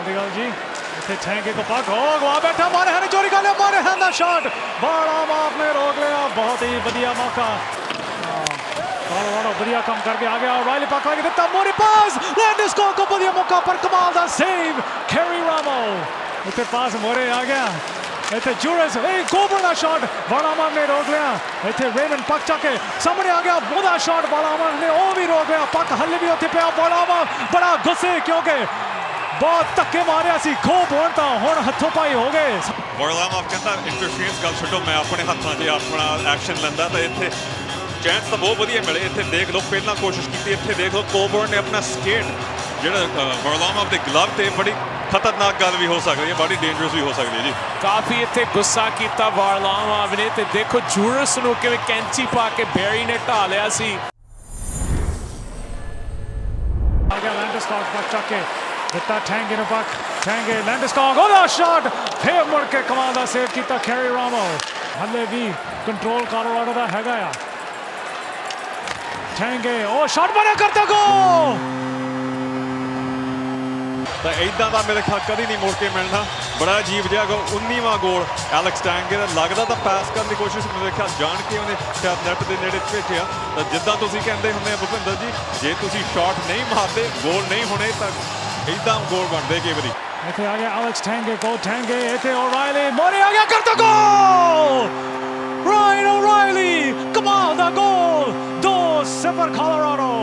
Adigal जी इतने छेंगे को पक हो गवा बैठा मोरेहान ने चोरी कर लिया मोरेहान का शॉट बड़ा माफ ने रोक लिया बहुत ही बढ़िया मौका कॉलोराडो बढ़िया काम करके आ गया रायली पक लगे दिता मोरे पास लैंडस्को को बढ़िया मौका पर कमाल दा सेव कैरी रामो इतने पास मोरे आ गया इतने जूरस कोबर्न का शॉट बालामन ने रोक लिया इतने रेमन पक चके सामने आ गया मोदा शॉट बालामन ने वो भी रोक लिया पक हल्ले भी होते पे बालामन बड़ा गुस्से क्योंकि बहुत धक्के मारे सी कोबर्न तो हुण हथों पाई हो गए बालामन कहता इंटरफेरेंस गल छड्डो मैं अपने हत्थों 'च अपना एक्शन लैंदा तो इत्थे चांस तो बहुत वधिया मिले इत्थे देख लो पहला कोशिश की इत्थे देख लो कोबर्न ने अपना स्केट जिहड़ा बालामन दे ग्लव ते बड़ी खतरनाक गल भी हो सकती है बड़ी डेंजरस भी हो सकती है जी काफी इत्थे गुस्सा किया वारलाम ने ते देखो जूरस नूं किवें कैंची पा के बैरी ने ढा लिया सी आ गया लैंडस्कॉक पक चके दिता ठैंगे ने पक ठैंगे लैंडस्कॉक ओदा शॉट फिर मुड़ के कमाल दा सेव किया कैरी रामो हले भी कंट्रोल कोलोराडो दा हैगा आ ठैंगे ओ शॉट बना करता गो तो इदा का मेरे ख्याल कभी नहीं मुड़ के मिलना बड़ा अजीब जहा 19वां गोल एलेक्स टैंगे लगता तो पैस करने की कोशिश मेरे ख्याल जान के उन्हें शायद नैट के नेड़े भेजा तो जिदा तुम कहते होंगे भुपिंदर जी जे तुम शॉट नहीं मारते गोल नहीं होने तो इदा गोल बनते कई बारी इतने आ गया एलेक्स टैंगे को टैंगे इतने ओराइली मोरे आ गया करता गोल रायन ओराइली कमाल दा गोल 2-0 कोलोराडो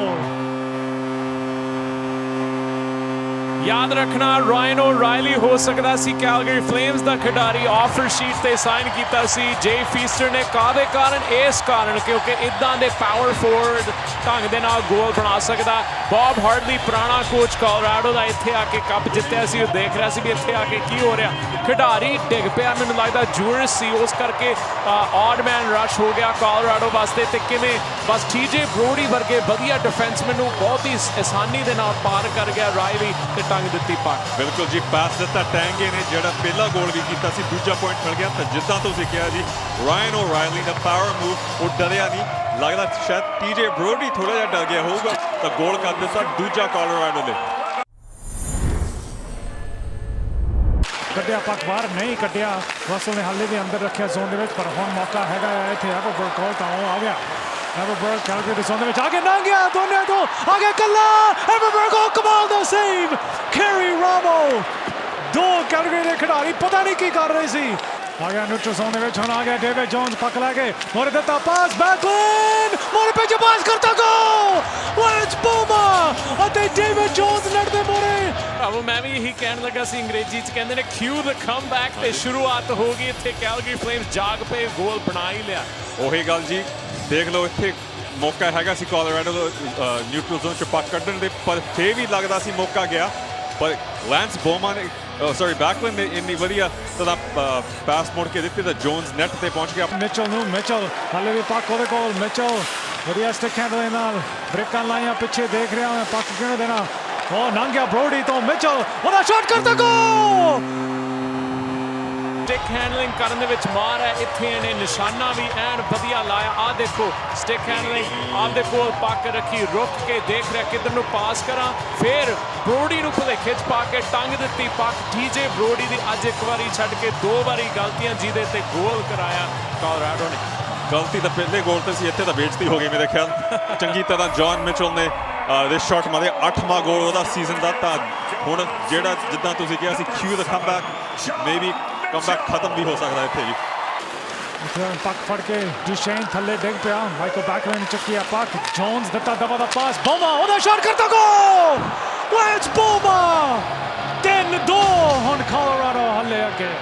याद रखना रायन ओराइली हो सकता सी कैलगरी फ्लेम्स का खिडारी ऑफर शीट ते साइन किया सी जे फीस्टर ने कादे कारण इस कारण क्योंकि इदां दे पावर फॉरवर्ड ढंग दे नाल गोल बना सकदा बॉब हार्डली पुराना कोच कोलोराडो दा इत्थे आके कप जित्तिया सी देख रहा सी भी इत्थे आके की हो रहा खिडारी डिग पिया मैनूं लगदा जूरस सी उस करके ऑड मैन रश हो गया कोलोराडो वास्ते ते किवें बस टीजे ब्रोडी वर्गे वधिया डिफेंसमैन नूं बहुत ही आसानी दे नाल पार कर गया रायली ते टंग दित्ती पाक बिल्कुल जी पास दिता टैंगे ने जो पहला गोल भी किया दूजा पॉइंट मिल गया तो जिदा तुसीं कहा जी रायन ओराइली का पावर मूव वो डरिया नहीं लगता शायद टीजे ब्रोडी थोड़ा जिहा डर गया होगा तो गोल कर दिता दूजा कोलोराडो ने कड्डिया पक बाहर नहीं कड्डिया रसल ने हाले भी अंदर रखा जोन के पर हुण मौका हैगा इत्थे एवरबर्ग गोल तो आ गया एवरबर्ग कैलगरी दे जोन दे विच आगे ना गया दोनों तो आगे कल्ला एवरबर्ग को कमाल दा सेव कैरी रामो दो कैलगरी दे खिडारी पता नहीं की कर रहे सी आ गया न्यूट्रल जोन दे विच हुण आ गया डेविड जोन्स पक लगे मोरे दिता पास बैकलाइन मोरे पे जो पास करता गो लैंस बोमा अते डेविड जोन्स लड़दे मोरे अब मैं भी यही कहने लगा सी अंग्रेजी च कहंदे ने क्यू द कमबैक ते शुरुआत हो गई इत्थे कैलगरी फ्लेम्स जाग पे गोल बना ही लिया ਉਹੀ ਗੱਲ ਜੀ देख लो इत्थे मौका हैगा सी कोलोराडो न्यूट्रल जोन च पक कड्ढण दे पर फिर भी लगदा सी मौका गया पर लैंस बोमा ने सॉरी बैकलाइन ने इन्नी वधिया तरह पास मोड़ के दित्ती तो जोन्स नेट ते पहुंच गया मिचल हाले भी पक ओदे कोल मिचल वधिया स्टिक हैंडल नाल ब्रेकां लाइयां पिछे देख रहा मैं पक किवें देना ओ लंघ गया ब्रोडी तो मिचल ओदा शॉट करता गोल स्टिक हैंडलिंग करने दे विच मार है इत्थे इहने निशाना भी एन वधिया लाया आ देखो स्टिक हैंडलिंग आपदे कोल पक रखी रुक के देख रहा किधर नूं पास करा फिर ब्रोडी नूं भुलेखे च पा के टंग दित्ती पक टीजे ब्रोडी दी अज एक बारी छड्ड के दो बारी गलतियां जिहदे ते गोल कराया कोलोराडो ने गलती तो पहले गोल तो सी इत्थे तो बेइज्जती हो गई मेरे ख्याल चंगी तरह जॉन मिचल ने दिस शॉट मारे 8वां गोल ਉਹਦਾ सीजन ਦਾ ਤਾਂ ਹੁਣ ਜਿਹੜਾ ਜਿੱਦਾਂ ਤੁਸੀਂ ਕਿਹਾ ਸੀ cue the comeback maybe comeback खत्म भी हो सकता है इत्थे जी पक फड़ के डिशेन थल्ले डिग पिया माइकल बैकलाइन चुकिया पक जोन्स दिता दबा दा पास बोमा ओदा शॉट करता गोल लैंस बोमा 3-2 हुण कोलोराडो हल्ले अगे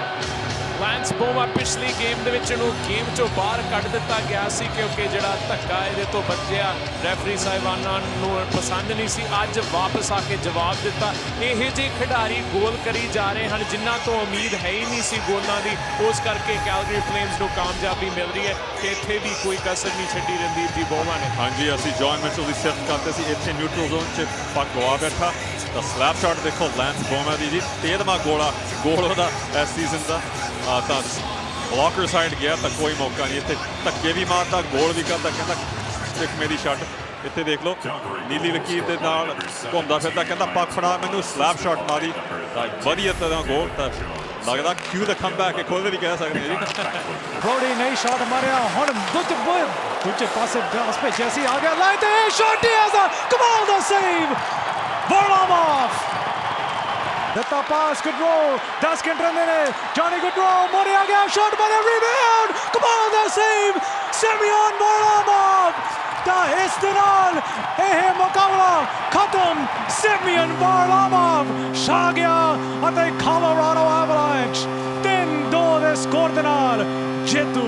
लैंस बोमा पिछली गेम दे विच इहनूं गेम चों बाहर कढ दिता गया सी क्योंकि जिहड़ा धक्का इहदे तो बचिया रैफरी साहिबानां नूं पसंद नहीं सी अज वापस आके जवाब दिता इहे जे खिडारी गोल करी जा रहे हैं जिन्हां तो उम्मीद है ही नहीं सी गोलां दी उस करके कैलगरी फ्लेम्स नूं कामयाबी मिल रही है कि इत्थे भी कोई कसर नहीं छड्डी रणदीप जी बोमा ने हाँ जी असीं जॉन मिचल दी सिफत करते सी इत्थे न्यूट्रल जोन च पक गवा बैठा तो स्लैप शॉट देखो लैंस बोमा दी जी 13वां गोल ਉਹਦਾ इस सीजन का तो ब्लॉकर साइड गया तो कोई मौका नहीं इतने धक्के भी मारता गोल भी करता कहता स्टिक मेरी शट ਇੱਥੇ ਦੇਖ ਲਓ ਨੀਲੀ ਲਕੀਰ ਦੇ ਨਾਲ ਘੁੰਮਦਾ ਫਿਰਦਾ ਕਹਿੰਦਾ ਪੱਕ ਫੜਾ ਮੈਨੂੰ ਸਲੈਪ ਸ਼ਾਟ ਮਾਰੀ ਤਾਂ ਵਧੀਆ ਤਰ੍ਹਾਂ ਗੋਲ ਤਾਂ ਲੱਗਦਾ ਕਿਊ ਦਾ ਕਮਬੈਕ ਇਹ ਖੁਦ ਵੀ ਕਹਿ ਸਕਦੇ ਹਾਂ ਜੀ ਬ੍ਰੋਡੀ ਨਹੀਂ ਸ਼ਾਟ ਮਾਰਿਆ ਹੁਣ ਦੂਜੇ ਪਾਸੇ ਪਾਸ ਭੇਜਿਆ ਸੀ ਆ ਗਿਆ ਲਾਈਨ ਤੇ ਸ਼ਾਟ ਹੀ ਆਜ਼ਾ ਕਮਾਲ ਦਾ ਸੇਵ ਵਾਰਲਾਮੋਵ ਦਿੱਤਾ ਪਾਸ ਗੁੱਡਰੋ 10 ਸਕਿੰਟ ਰਹਿੰਦੇ ਨੇ ਜੌਨੀ ਗੁੱਡਰੋ ਮੋਰੇ ਆ ਗਿਆ ਸ਼ਾਟ ਮਾਰਿਆ ਰੀਬਾਉਂਡ ਕਮਾਲ ਦਾ ਸੇਵ ਸਿਮੀਓਨ ਵਾਰਲਾਮੋਵ ਤਾਂ ਇਸ ਦੇ ਨਾਲ ਇਹ ਮੁਕਾਬਲਾ ਖਤਮ ਸਿਮੀਓਨ ਵਾਰਲਾਮੋਵ ਛਾ ਗਿਆ ਅਤੇ ਕੋਲੋਰਾਡੋ ਐਵਲਾਂਚ 3-2 ਦੇ ਸਕੋਰ ਦੇ ਨਾਲ ਜੇਤੂ